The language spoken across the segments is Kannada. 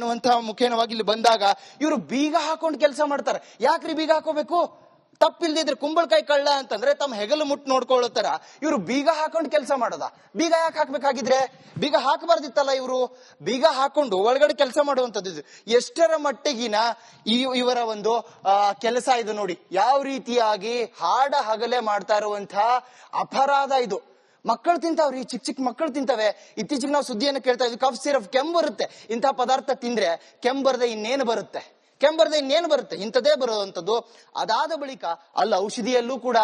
ಅನ್ನುವಂತ ಮುಖೇನವಾಗಿ ಇಲ್ಲಿ ಬಂದಾಗ ಇವರು ಬೀಗ ಹಾಕೊಂಡು ಕೆಲಸ ಮಾಡ್ತಾರೆ. ಯಾಕ್ರಿ ಬೀಗ ಹಾಕೋಬೇಕು? ತಪ್ಪಿಲ್ದಿದ್ರೆ ಕುಂಬಳಕಾಯಿ ಕಳ್ಳ ಅಂತಂದ್ರೆ ತಮ್ಮ ಹೆಗಲು ಮುಟ್ಟು ನೋಡ್ಕೊಳ್ಳೋತರ ಇವರು ಬೀಗ ಹಾಕೊಂಡು ಕೆಲಸ ಮಾಡೋದ? ಬೀಗ ಯಾಕೆ ಹಾಕ್ಬೇಕಾಗಿದ್ರೆ? ಬೀಗ ಹಾಕಬಾರ್ದಿತ್ತಲ್ಲ. ಇವರು ಬೀಗ ಹಾಕೊಂಡು ಒಳಗಡೆ ಕೆಲಸ ಮಾಡುವಂತದ್ದು ಎಷ್ಟರ ಮಟ್ಟಿಗಿನ ಇವರ ಒಂದು ಕೆಲಸ ಇದು ನೋಡಿ. ಯಾವ ರೀತಿಯಾಗಿ ಹಾಡ ಹಗಲೇ ಮಾಡ್ತಾ ಇರುವಂತಹ ಅಪರಾಧ ಇದು. ಮಕ್ಕಳು ತಿಂತಾವ್ರಿ, ಚಿಕ್ಕ ಚಿಕ್ಕ ಮಕ್ಕಳು ತಿಂತವೆ. ಇತ್ತೀಚೆಗೆ ನಾವು ಸುದ್ದಿಯನ್ನು ಕೇಳ್ತಾ ಇದ್ವಿ, ಕಫ್ ಸಿರಫ್, ಕೆಮ್ಮು ಬರುತ್ತೆ. ಇಂತಹ ಪದಾರ್ಥ ತಿಂದ್ರೆ ಕೆಮ್ಮು ಬರದೆ ಇನ್ನೇನು ಬರುತ್ತೆ? ಇಂಥದೇ ಬರುವಂತದ್ದು. ಅದಾದ ಬಳಿಕ ಅಲ್ಲಿ ಔಷಧಿಯಲ್ಲೂ ಕೂಡ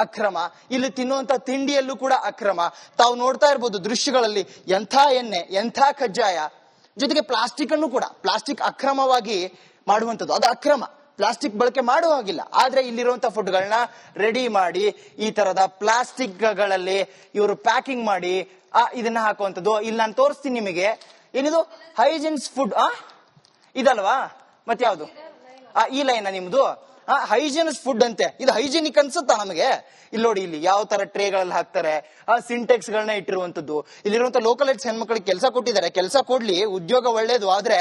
ಅಕ್ರಮ, ಇಲ್ಲಿ ತಿನ್ನುವಂತ ತಿಂಡಿಯಲ್ಲೂ ಕೂಡ ಅಕ್ರಮ. ತಾವು ನೋಡ್ತಾ ಇರ್ಬೋದು ದೃಶ್ಯಗಳಲ್ಲಿ ಎಂಥ ಎಣ್ಣೆ, ಎಂಥ ಕಜ್ಜಾಯ, ಜೊತೆಗೆ ಪ್ಲಾಸ್ಟಿಕ್ ಅನ್ನು ಕೂಡ, ಪ್ಲಾಸ್ಟಿಕ್ ಅಕ್ರಮವಾಗಿ ಮಾಡುವಂಥದ್ದು, ಅದು ಅಕ್ರಮ. ಪ್ಲಾಸ್ಟಿಕ್ ಬಳಕೆ ಮಾಡುವ ಹಾಗಿಲ್ಲ. ಆದ್ರೆ ಇಲ್ಲಿರುವಂತಹ ಫುಡ್ಗಳನ್ನ ರೆಡಿ ಮಾಡಿ ಈ ತರದ ಪ್ಲಾಸ್ಟಿಕ್ ಗಳಲ್ಲಿ ಇವರು ಪ್ಯಾಕಿಂಗ್ ಮಾಡಿ ಇದನ್ನ ಹಾಕುವಂಥದ್ದು. ಇಲ್ಲಿ ನಾನು ತೋರಿಸ್ತೀನಿ ನಿಮಗೆ. ಏನಿದು ಹೈಜಿನ್ಸ್ ಫುಡ್ ಇದಲ್ವಾ? ಮತ್ತೆ ಯಾವ್ದು ಈ ಲೈನ್ ನಿಮ್ದು? ಹೈಜಿನಿಸ್ ಫುಡ್ ಅಂತೆ. ಇದು ಹೈಜಿನಿಕ್ ಅನ್ಸುತ್ತಾ ನಮಗೆ? ಇಲ್ಲಿ ನೋಡಿ, ಇಲ್ಲಿ ಯಾವ ತರ ಟ್ರೇಗಳಲ್ಲಿ ಹಾಕ್ತಾರೆ, ಸಿಂಟೆಕ್ಸ್ ಗಳನ್ನ ಇಟ್ಟಿರುವಂತದ್ದು. ಇಲ್ಲಿರುವಂತ ಲೋಕಲ್ ಏಡ್ಸ್ ಹೆಣ್ಮಕ್ಳಿಗೆ ಕೆಲಸ ಕೊಟ್ಟಿದ್ದಾರೆ. ಕೆಲಸ ಕೊಡ್ಲಿ, ಉದ್ಯೋಗ ಒಳ್ಳೇದು. ಆದ್ರೆ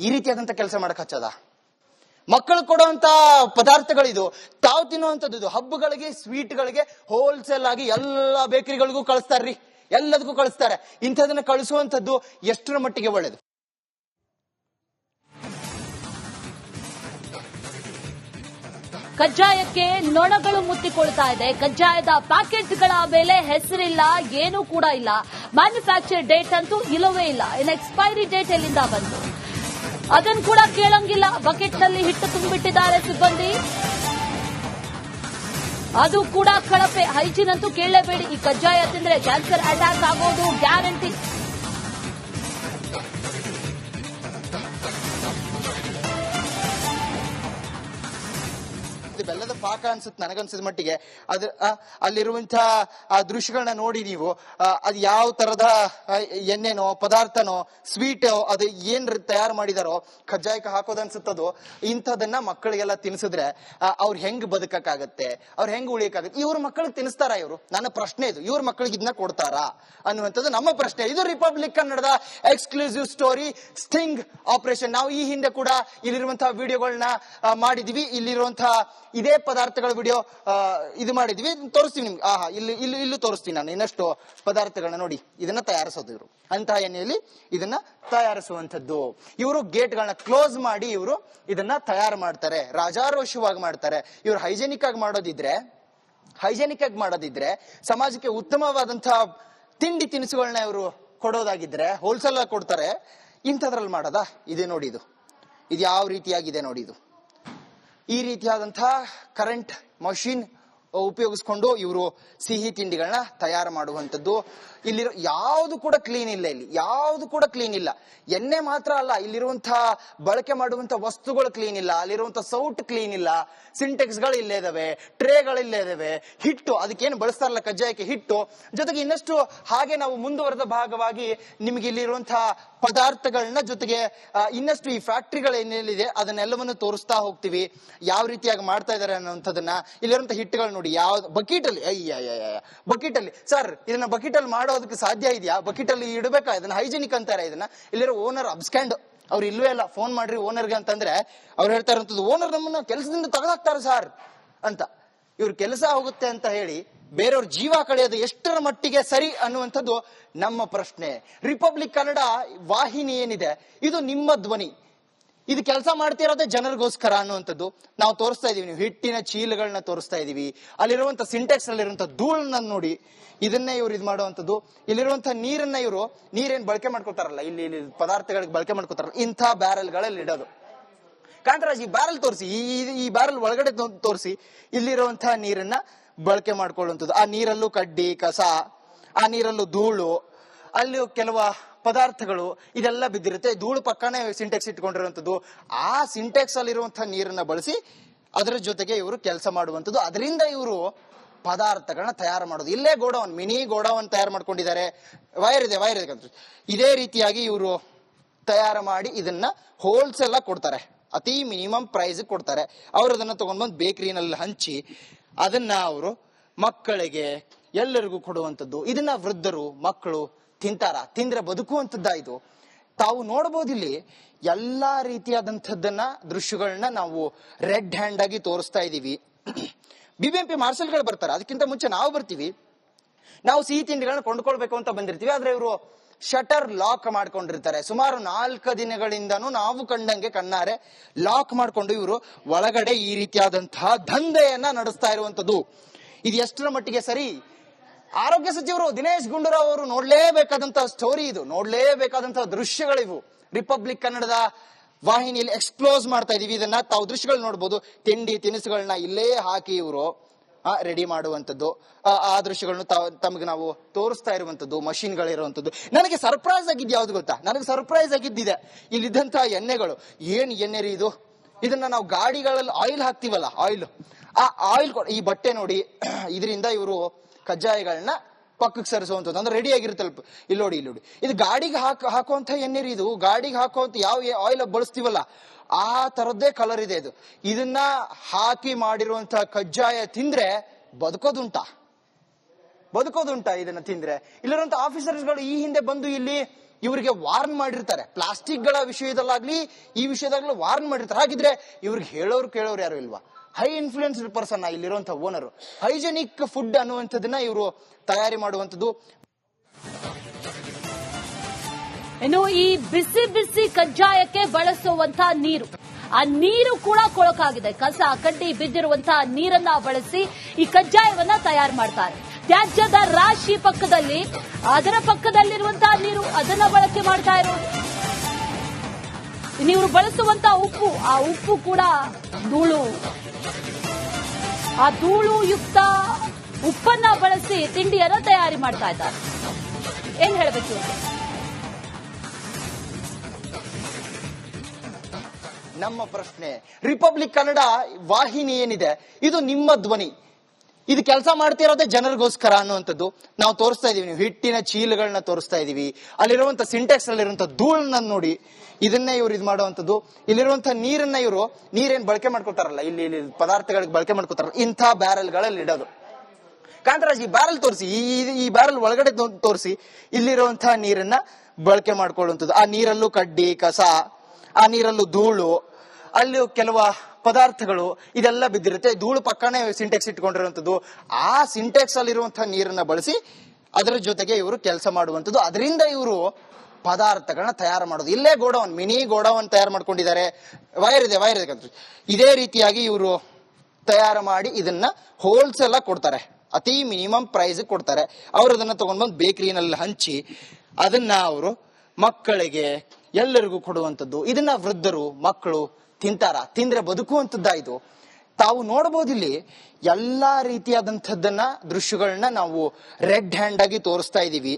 ಈ ರೀತಿಯಾದಂತ ಕೆಲಸ ಮಾಡಕ್ ಹಚ್ಚದ? ಮಕ್ಕಳು ಕೊಡುವಂತ ಪದಾರ್ಥಗಳಿದು, ತಾವು ತಿನ್ನುವಂಥದ್ದು ಇದು. ಹಬ್ಬಗಳಿಗೆ, ಸ್ವೀಟ್ಗಳಿಗೆ ಹೋಲ್ಸೇಲ್ ಆಗಿ ಎಲ್ಲಾ ಬೇಕರಿಗಳಿಗೂ ಕಳಿಸ್ತಾರ್ರಿ, ಎಲ್ಲದಕ್ಕೂ ಕಳಿಸ್ತಾರೆ. ಇಂಥದನ್ನ ಕಳಿಸುವಂತದ್ದು ಎಷ್ಟರ ಮಟ್ಟಿಗೆ ಒಳ್ಳೇದು? ಕಜ್ಜಾಯಕ್ಕೆ ನೊಣಗಳು ಮುತ್ತಿಕೊಳ್ತಾ ಇದೆ. ಕಜ್ಜಾಯದ ಪ್ಯಾಕೆಟ್ಗಳ ಮೇಲೆ ಹೆಸರಿಲ್ಲ, ಏನೂ ಕೂಡ ಇಲ್ಲ. ಮ್ಯಾನುಫ್ಯಾಕ್ಚರ್ ಡೇಟ್ ಅಂತೂ ಇಲ್ಲವೇ ಇಲ್ಲ. ಇನ್ನು ಎಕ್ಸ್ಪೈರಿ ಡೇಟ್ ಎಲ್ಲಿಂದ ಬಂತು ಅದನ್ನು ಕೂಡ ಕೇಳಂಗಿಲ್ಲ. ಬಕೆಟ್ ನಲ್ಲಿ ಹಿಟ್ಟು ತುಂಬಿಟ್ಟಿದ್ದಾರೆ ಸಿಬ್ಬಂದಿ, ಅದು ಕೂಡ ಕಳಪೆ. ಹೈಜೀನ್ ಅಂತೂ ಕೇಳಲೇಬೇಡಿ. ಈ ಕಜ್ಜಾಯ ತಿಂದ್ರೆ ಕ್ಯಾನ್ಸರ್ ಅಟ್ಯಾಕ್ ಆಗೋದು ಗ್ಯಾರಂಟಿ. ಬೆಲ್ಲದ ಪಾಕ ಅನ್ಸುತ್ತೆ ನನಗನ್ಸಿದ ಮಟ್ಟಿಗೆ. ಅದ್ರ ಅಲ್ಲಿರುವಂತಹ ಆ ದೃಶ್ಯಗಳನ್ನ ನೋಡಿ ನೀವು, ಅದು ಯಾವ ತರದ ಎಣ್ಣೆನೋ ಪದಾರ್ಥನೋ ಸ್ವೀಟೋ ಅದು ಏನ್ ತಯಾರು ಮಾಡಿದಾರೋ ಕಜ್ಜಾಯಕ್ಕೆ ಹಾಕೋದನ್ಸುತ್ತದು. ಇಂಥದನ್ನ ಮಕ್ಕಳಿಗೆಲ್ಲ ತಿನ್ಸಿದ್ರೆ ಅವ್ರು ಹೆಂಗ್ ಬದುಕಕ್ಕಾಗತ್ತೆ, ಅವ್ರು ಹೆಂಗ್ ಉಳಿಯಕ್ಕಾಗತ್ತೆ? ಇವ್ರ ಮಕ್ಕಳಿಗೆ ತಿನ್ನಿಸ್ತಾರ ಇವರು? ನನ್ನ ಪ್ರಶ್ನೆ ಇದು. ಇವ್ರ ಮಕ್ಕಳಿಗೆ ಇದನ್ನ ಕೊಡ್ತಾರಾ ಅನ್ನುವಂಥದ್ದು ನಮ್ಮ ಪ್ರಶ್ನೆ. ಇದು ರಿಪಬ್ಲಿಕ್ ಕನ್ನಡದ ಎಕ್ಸ್ಕ್ಲೂಸಿವ್ ಸ್ಟೋರಿ, ಸ್ಟಿಂಗ್ ಆಪರೇಷನ್. ನಾವು ಈ ಹಿಂದೆ ಕೂಡ ಇಲ್ಲಿರುವಂತಹ ವಿಡಿಯೋಗಳನ್ನ ಮಾಡಿದೀವಿ. ಇಲ್ಲಿರುವಂತಹ ಇದೇ ಪದಾರ್ಥಗಳ ವಿಡಿಯೋ ಇದು ಮಾಡಿದ್ವಿ, ತೋರಿಸ್ತೀವಿ ನಿಮ್ಗೆ. ಇಲ್ಲೂ ತೋರಿಸ್ತೀನಿ ನಾನು ಇನ್ನಷ್ಟು ಪದಾರ್ಥಗಳನ್ನ ನೋಡಿ. ಇದನ್ನ ತಯಾರಿಸೋದು ಇವರು, ಅಂತಹ ಎಣ್ಣೆಯಲ್ಲಿ ಇದನ್ನ ತಯಾರಿಸುವಂತದ್ದು. ಇವರು ಗೇಟ್ಗಳನ್ನ ಕ್ಲೋಸ್ ಮಾಡಿ ಇವರು ಇದನ್ನ ತಯಾರು ಮಾಡ್ತಾರೆ, ರಾಜಾರೋಷವಾಗಿ ಮಾಡ್ತಾರೆ. ಇವರು ಹೈಜೆನಿಕ್ ಆಗಿ ಮಾಡೋದಿದ್ರೆ ಸಮಾಜಕ್ಕೆ ಉತ್ತಮವಾದಂತಹ ತಿಂಡಿ ತಿನಿಸುಗಳನ್ನ ಇವರು ಕೊಡೋದಾಗಿದ್ರೆ ಹೋಲ್ಸೇಲ್ ಆಗಿ ಕೊಡ್ತಾರೆ. ಇಂಥದ್ರಲ್ಲಿ ಮಾಡೋದ? ಇದೇ ನೋಡಿ, ಇದು ಯಾವ ರೀತಿಯಾಗಿದೆ ನೋಡಿ. ಇದು ಈ ರೀತಿಯಾದಂತಹ ಕರೆಂಟ್ ಮಷಿನ್ ಉಪಯೋಗಿಸ್ಕೊಂಡು ಇವರು ಸಿಹಿ ತಿಂಡಿಗಳನ್ನ ತಯಾರು ಮಾಡುವಂಥದ್ದು. ಇಲ್ಲಿರೋ ಯಾವುದು ಕೂಡ ಕ್ಲೀನ್ ಇಲ್ಲ. ಇಲ್ಲಿ ಯಾವುದು ಕೂಡ ಕ್ಲೀನ್ ಇಲ್ಲ. ಎಣ್ಣೆ ಮಾತ್ರ ಅಲ್ಲ, ಇಲ್ಲಿರುವಂತಹ ಬಳಕೆ ಮಾಡುವಂತಹ ವಸ್ತುಗಳು ಕ್ಲೀನ್ ಇಲ್ಲ. ಅಲ್ಲಿರುವಂತಹ ಸೌಟ್ ಕ್ಲೀನ್ ಇಲ್ಲ. ಸಿಂಟೆಕ್ಸ್ ಗಳು ಇಲ್ಲೇ ಇದಾವೆ, ಟ್ರೇಗಳು ಇಲ್ಲೇ ಇದಾವೆ. ಹಿಟ್ಟು, ಅದಕ್ಕೇನು ಬಳಸ್ತಾರಲ್ಲ ಕಜ್ಜಾಯಕ್ಕೆ ಹಿಟ್ಟು. ಜೊತೆಗೆ ಇನ್ನಷ್ಟು ಹಾಗೆ ನಾವು ಮುಂದುವರೆದ ಭಾಗವಾಗಿ ನಿಮಗೆ ಇಲ್ಲಿರುವಂತಹ ಪದಾರ್ಥಗಳನ್ನ ಜೊತೆಗೆ ಇನ್ನಷ್ಟು ಈ ಫ್ಯಾಕ್ಟ್ರಿಗಳು ಏನೇನಿದೆ ಅದನ್ನೆಲ್ಲವನ್ನು ತೋರಿಸ್ತಾ ಹೋಗ್ತೀವಿ, ಯಾವ ರೀತಿಯಾಗಿ ಮಾಡ್ತಾ ಇದಾರೆ ಅನ್ನೋಂಥದ್ದನ್ನ. ಇಲ್ಲಿರುವಂತಹ ಹಿಟ್ಟುಗಳು ನೋಡಿ, ಯಾವ್ದು ಬಕೆಟ್ ಅಲ್ಲಿ, ಬಕೆಟ್ ಅಲ್ಲಿ. ಸರ್, ಇದನ್ನ ಬಕೆಟ್ ಅಲ್ಲಿ ಮಾಡೋದಕ್ಕೆ ಸಾಧ್ಯ ಇದೆಯಾ? ಬಕೆಟ್ ಅಲ್ಲಿ ಇಡಬೇಕಾ? ಇದನ್ನ ಹೈಜಿನಿಕ್ ಅಂತಾರೆ. ಇದನ್ನ ಇಲ್ಲಿರೋ ಓನರ್ ಅಬ್ಸ್ಕ್ಯಾಂಡ್, ಅವ್ರು ಇಲ್ವೇ ಇಲ್ಲ. ಫೋನ್ ಮಾಡ್ರಿ ಓನರ್ಗೆ ಅಂತಂದ್ರೆ ಅವ್ರು ಹೇಳ್ತಾ ಇರುವಂತದ್ದು, ಓನರ್ ನಮ್ಮನ್ನ ಕೆಲಸದಿಂದ ತೆಗೆದಾಕ್ತಾರೆ ಸರ್ ಅಂತ. ಇವ್ರ ಕೆಲಸ ಹೋಗುತ್ತೆ ಅಂತ ಹೇಳಿ ಬೇರೆಯವ್ರ ಜೀವ ಕಳೆಯೋದು ಎಷ್ಟರ ಮಟ್ಟಿಗೆ ಸರಿ ಅನ್ನುವಂಥದ್ದು ನಮ್ಮ ಪ್ರಶ್ನೆ. ರಿಪಬ್ಲಿಕ್ ಕನ್ನಡ ವಾಹಿನಿ ಏನಿದೆ, ಇದು ನಿಮ್ಮ ಧ್ವನಿ. ಇದು ಕೆಲಸ ಮಾಡ್ತಿರೋದೇ ಜನರಿಗೋಸ್ಕರ ಅನ್ನುವಂಥದ್ದು ನಾವು ತೋರಿಸ್ತಾ ಇದೀವಿ. ನೀವು ಹಿಟ್ಟಿನ ಚೀಲಗಳನ್ನ ತೋರಿಸ್ತಾ ಇದೀವಿ. ಅಲ್ಲಿರುವಂತ ಸಿಂಟೆಕ್ಸ್ ಅಲ್ಲಿರುವಂತ ಧೂಳನ್ನ ನೋಡಿ, ಇದನ್ನೇ ಇವ್ರು ಇದು ಮಾಡುವಂಥದ್ದು. ಇಲ್ಲಿರುವಂತಹ ನೀರನ್ನ ಇವರು ನೀರೇನ್ ಬಳಕೆ ಮಾಡ್ಕೊತಾರಲ್ಲ, ಇಲ್ಲಿ ಪದಾರ್ಥಗಳಿಗೆ ಬಳಕೆ ಮಾಡ್ಕೊತಾರಲ್ಲ, ಇಂಥ ಬ್ಯಾರಲ್ಗಳಲ್ಲಿ ಇಡೋದು. ಕಾಂತರಾಜ್, ಈ ಬ್ಯಾರಲ್ ತೋರಿಸಿ, ಈ ಬ್ಯಾರಲ್ ಒಳಗಡೆ ತೋರಿಸಿ. ಇಲ್ಲಿರುವಂತಹ ನೀರನ್ನ ಬಳಕೆ ಮಾಡ್ಕೊಳ್ಳುವಂಥದ್ದು. ಆ ನೀರಲ್ಲೂ ಕಡ್ಡಿ ಕಸ, ಆ ನೀರಲ್ಲೂ ಧೂಳು, ಅಲ್ಲಿ ಕೆಲವು ಪದಾರ್ಥಗಳು ಇದೆಲ್ಲ ಬಿದ್ದಿರುತ್ತೆ. ಧೂಳು ಪಕ್ಕನೇ ಸಿಂಟೆಕ್ಸ್ ಇಟ್ಕೊಂಡಿರುವಂಥದ್ದು. ಆ ಸಿಂಟೆಕ್ಸ್ ಅಲ್ಲಿರುವಂತಹ ನೀರನ್ನ ಬಳಸಿ ಅದರ ಜೊತೆಗೆ ಇವರು ಕೆಲಸ ಮಾಡುವಂಥದ್ದು. ಅದರಿಂದ ಇವರು ಪದಾರ್ಥಗಳನ್ನ ತಯಾರು ಮಾಡೋದು. ಇಲ್ಲೇ ಗೋಡೌನ್, ಮಿನಿ ಗೋಡೌನ್ ತಯಾರು ಮಾಡ್ಕೊಂಡಿದ್ದಾರೆ. ವೈರ್ ಇದೆ. ಇದೇ ರೀತಿಯಾಗಿ ಇವರು ತಯಾರು ಮಾಡಿ ಇದನ್ನ ಹೋಲ್ಸೇಲ್ ಆಗಿ ಕೊಡ್ತಾರೆ. ಅತಿ ಮಿನಿಮಮ್ ಪ್ರೈಸ್ ಕೊಡ್ತಾರೆ. ಅವ್ರು ಅದನ್ನ ತಗೊಂಡ್ಬಂದು ಬೇಕರಿನಲ್ಲಿ ಹಂಚಿ ಅದನ್ನ ಅವರು ಮಕ್ಕಳಿಗೆ ಎಲ್ಲರಿಗೂ ಕೊಡುವಂಥದ್ದು. ಇದನ್ನ ವೃದ್ಧರು, ಮಕ್ಕಳು ತಿಂತಾರ? ತಿಂದ್ರೆ ಬದುಕುವಂಥದ್ದ ಇದು? ತಾವು ನೋಡಬಹುದು ಇಲ್ಲಿ ಎಲ್ಲಾ ರೀತಿಯಾದಂಥದ್ದನ್ನ ದೃಶ್ಯಗಳನ್ನ ನಾವು ರೆಡ್ ಹ್ಯಾಂಡ್ ಆಗಿ ತೋರಿಸ್ತಾ ಇದೀವಿ. ಬಿಬಿಎಂಪಿ ಮಾರ್ಷಲ್ಗಳು ಬರ್ತಾರೆ, ಅದಕ್ಕಿಂತ ಮುಂಚೆ ನಾವು ಬರ್ತೀವಿ. ನಾವು ಸಿಹಿ ತಿಂಡಿಗಳನ್ನ ಕೊಂಡ್ಕೊಳ್ಬೇಕು ಅಂತ ಬಂದಿರ್ತೀವಿ, ಆದ್ರೆ ಇವರು ಶಟರ್ ಲಾಕ್ ಮಾಡ್ಕೊಂಡಿರ್ತಾರೆ. ಸುಮಾರು 4 ದಿನಗಳಿಂದನೂ ನಾವು ಕಂಡಂಗೆ ಕಣ್ಣಾರೆ ಲಾಕ್ ಮಾಡ್ಕೊಂಡು ಇವರು ಒಳಗಡೆ ಈ ರೀತಿಯಾದಂತಹ ದಂಧೆಯನ್ನ ನಡೆಸ್ತಾ ಇರುವಂತದ್ದು. ಇದು ಎಷ್ಟರ ಮಟ್ಟಿಗೆ ಸರಿ? ಆರೋಗ್ಯ ಸಚಿವರು ದಿನೇಶ್ ಗುಂಡೂರಾವ್ ಅವರು ನೋಡ್ಲೇಬೇಕಾದಂತಹ ಸ್ಟೋರಿ ಇದು, ನೋಡ್ಲೇಬೇಕಾದಂತಹ ದೃಶ್ಯಗಳಿವು. ರಿಪಬ್ಲಿಕ್ ಕನ್ನಡದ ವಾಹಿನಿಯಲ್ಲಿ ಎಕ್ಸ್ಪ್ಲೋಸ್ ಮಾಡ್ತಾ ಇದೀವಿ. ಇದನ್ನ ತಾವು ದೃಶ್ಯಗಳು ನೋಡ್ಬೋದು. ತಿಂಡಿ ತಿನಿಸುಗಳನ್ನ ಇಲ್ಲೇ ಹಾಕಿ ಇವರು ರೆಡಿ ಮಾಡುವಂತದ್ದು, ಆ ದೃಶ್ಯಗಳನ್ನು ತಮಗೆ ನಾವು ತೋರಿಸ್ತಾ ಇರುವಂತದ್ದು, ಮಷಿನ್ಗಳಿರುವಂತದ್ದು. ನನಗೆ ಸರ್ಪ್ರೈಸ್ ಆಗಿದ್ದು ಯಾವ್ದು ಗೊತ್ತಾ? ನನಗೆ ಸರ್ಪ್ರೈಸ್ ಆಗಿದ್ದಿದೆ ಇಲ್ಲಿದ್ದಂತಹ ಎಣ್ಣೆಗಳು. ಏನ್ ಎಣ್ಣೆ ರೀ ಇದು? ಇದನ್ನ ನಾವು ಗಾಡಿಗಳಲ್ಲಿ ಆಯಿಲ್ ಹಾಕ್ತಿವಲ್ಲ, ಆಯಿಲ್, ಆ ಆಯಿಲ್ ಈ ಬಟ್ಟೆ ನೋಡಿ, ಇದರಿಂದ ಇವರು ಕಜ್ಜಾಯಗಳನ್ನ ಪಕ್ಕಕ್ಕೆ ಸರಿಸುವಂಥದ್ದು, ಅಂದ್ರೆ ರೆಡಿ ಆಗಿರುತ್ತಲ್ಲ. ಇಲ್ಲಿ ನೋಡಿ, ಇದು ಗಾಡಿಗೆ ಹಾಕುವಂತ ಎಣ್ಣೆ ರೀ ಇದು. ಗಾಡಿಗೆ ಹಾಕುವಂತ ಯಾವ ಆಯಿಲ್ ಬಳಸ್ತೀವಲ್ಲ ಆ ತರದ್ದೇ ಕಲರ್ ಇದೆ ಇದು. ಇದನ್ನ ಹಾಕಿ ಮಾಡಿರುವಂತಹ ಕಜ್ಜಾಯ ತಿಂದ್ರೆ ಬದುಕೋದುಂಟಾ? ಇದನ್ನ ತಿಂದ್ರೆ. ಇಲ್ಲಿರುವಂತ ಆಫೀಸರ್ಸ್ಗಳು ಈ ಹಿಂದೆ ಬಂದು ಇಲ್ಲಿ ಇವರಿಗೆ ವಾರ್ನ್ ಮಾಡಿರ್ತಾರೆ. ಪ್ಲಾಸ್ಟಿಕ್ ಗಳ ವಿಷಯದಲ್ಲಾಗ್ಲಿ ಈ ವಿಷಯದಾಗ್ಲಿ ವಾರ್ನ್ ಮಾಡಿರ್ತಾರೆ. ಹಾಗಿದ್ರೆ ಇವ್ರಿಗೆ ಕೇಳೋರು ಯಾರು ಇಲ್ವಾ? ಹೈ ಇನ್ಫ್ಲೂಯೆನ್ಸ್ಡ್ ಪರ್ಸನ್ ಇಲ್ಲಿರುವಂತಹ ಓನರ್. ಹೈಜೆನಿಕ್ ಫುಡ್ ಅನ್ನುವಂಥದ್ದನ್ನ ಇವರು ತಯಾರಿ ಮಾಡುವಂಥದ್ದು. ಇನ್ನು ಈ ಬಿಸಿ ಬಿಸಿ ಕಜ್ಜಾಯಕ್ಕೆ ಬಳಸುವಂತಹ ನೀರು, ಆ ನೀರು ಕೂಡ ಕೊಳಕಾಗಿದೆ. ಕಸ ಕಡ್ಡಿ ಬಿದ್ದಿರುವಂತಹ ನೀರನ್ನ ಬಳಸಿ ಈ ಕಜ್ಜಾಯವನ್ನ ತಯಾರು ಮಾಡ್ತಾರೆ. ತ್ಯಾಜ್ಯದ ರಾಶಿ ಪಕ್ಕದಲ್ಲಿ, ಅದರ ಪಕ್ಕದಲ್ಲಿರುವಂತಹ ನೀರು, ಅದನ್ನ ಬಳಕೆ ಮಾಡ್ತಾ ಇರೋದು. ನೀವು ಬಳಸುವಂತಹ ಉಪ್ಪು, ಆ ಉಪ್ಪು ಕೂಡ ಧೂಳು. ಆ ಧೂಳು ಯುಕ್ತ ಉಪ್ಪನ್ನ ಬಳಸಿ ತಿಂಡಿಯನ್ನ ತಯಾರಿ ಮಾಡ್ತಾ ಇದ್ದಾರೆ. ಏನ್ ಹೇಳಬೇಕು? ನಮ್ಮ ಪ್ರಶ್ನೆ, ರಿಪಬ್ಲಿಕ್ ಕನ್ನಡ ವಾಹಿನಿ ಏನಿದೆ ಇದು ನಿಮ್ಮ ಧ್ವನಿ. ಇದು ಕೆಲಸ ಮಾಡ್ತಿರೋದೇ ಜನರಿಗೋಸ್ಕರ ಅನ್ನುವಂಥದ್ದು ನಾವು ತೋರಿಸ್ತಾ ಇದೀವಿ. ನೀವು ಹಿಟ್ಟಿನ ಚೀಲಗಳನ್ನ ತೋರಿಸ್ತಾ ಇದೀವಿ. ಅಲ್ಲಿರುವಂತ ಸಿಂಟೆಕ್ಸ್ ಅಲ್ಲಿರುವಂತ ಧೂಳನ್ನ ನೋಡಿ ಇದನ್ನೇ ಇವ್ರು ಇದು ಮಾಡುವಂಥದ್ದು. ಇಲ್ಲಿರುವಂತ ನೀರನ್ನ ಇವರು ನೀರೇನ್ ಬಳಕೆ ಮಾಡ್ಕೊತಾರಲ್ಲ, ಇಲ್ಲಿ ಪದಾರ್ಥಗಳಿಗೆ ಬಳಕೆ ಮಾಡ್ಕೊತಾರಲ್ಲ, ಇಂಥ ಬ್ಯಾರಲ್ಗಳಲ್ಲಿ ಇಡೋದು. ಕಾಂತರಾಜ್, ಈ ಬ್ಯಾರಲ್ ತೋರಿಸಿ, ಈ ಬ್ಯಾರಲ್ ಒಳಗಡೆ ತೋರಿಸಿ ಇಲ್ಲಿರುವಂತಹ ನೀರನ್ನ ಬಳಕೆ ಮಾಡ್ಕೊಳ್ಳುವಂಥದ್ದು. ಆ ನೀರಲ್ಲೂ ಕಡ್ಡಿ ಕಸ, ಆ ನೀರಲ್ಲೂ ಧೂಳು, ಅಲ್ಲಿ ಕೆಲವು ಪದಾರ್ಥಗಳು ಇದೆಲ್ಲ ಬಿದ್ದಿರುತ್ತೆ. ಧೂಳು ಪಕ್ಕನೇ ಸಿಂಟೆಕ್ಸ್ ಇಟ್ಕೊಂಡಿರುವಂತದ್ದು. ಆ ಸಿಂಟೆಕ್ಸ್ ಅಲ್ಲಿರುವಂತಹ ನೀರನ್ನ ಬಳಸಿ ಅದರ ಜೊತೆಗೆ ಇವರು ಕೆಲಸ ಮಾಡುವಂಥದ್ದು. ಅದರಿಂದ ಇವರು ಪದಾರ್ಥಗಳನ್ನ ತಯಾರು ಮಾಡೋದು. ಇಲ್ಲೇ ಗೋಡೌನ್, ಮಿನಿ ಗೋಡೌನ್ ತಯಾರು ಮಾಡ್ಕೊಂಡಿದ್ದಾರೆ. ವೈರ್ ಇದೆ. ಇದೇ ರೀತಿಯಾಗಿ ಇವರು ತಯಾರು ಮಾಡಿ ಇದನ್ನ ಹೋಲ್ಸೇಲ್ ಆಗಿ ಕೊಡ್ತಾರೆ. ಅತಿ ಮಿನಿಮಮ್ ಪ್ರೈಸ್ ಕೊಡ್ತಾರೆ. ಅವರು ಅದನ್ನ ತಗೊಂಡ್ಬಂದು ಬೇಕರಿನಲ್ಲಿ ಹಂಚಿ ಅದನ್ನ ಅವರು ಮಕ್ಕಳಿಗೆ ಎಲ್ಲರಿಗೂ ಕೊಡುವಂಥದ್ದು. ಇದನ್ನ ವೃದ್ಧರು, ಮಕ್ಕಳು ತಿಂದ್ರೆ ಬದುಕುವಂಥದ್ದ ಇದು. ತಾವು ನೋಡಬಹುದು ಇಲ್ಲಿ ಎಲ್ಲಾ ರೀತಿಯಾದಂಥದ್ದನ್ನ ದೃಶ್ಯಗಳನ್ನ ನಾವು ರೆಡ್ ಹ್ಯಾಂಡ್ ಆಗಿ ತೋರಿಸ್ತಾ ಇದೀವಿ.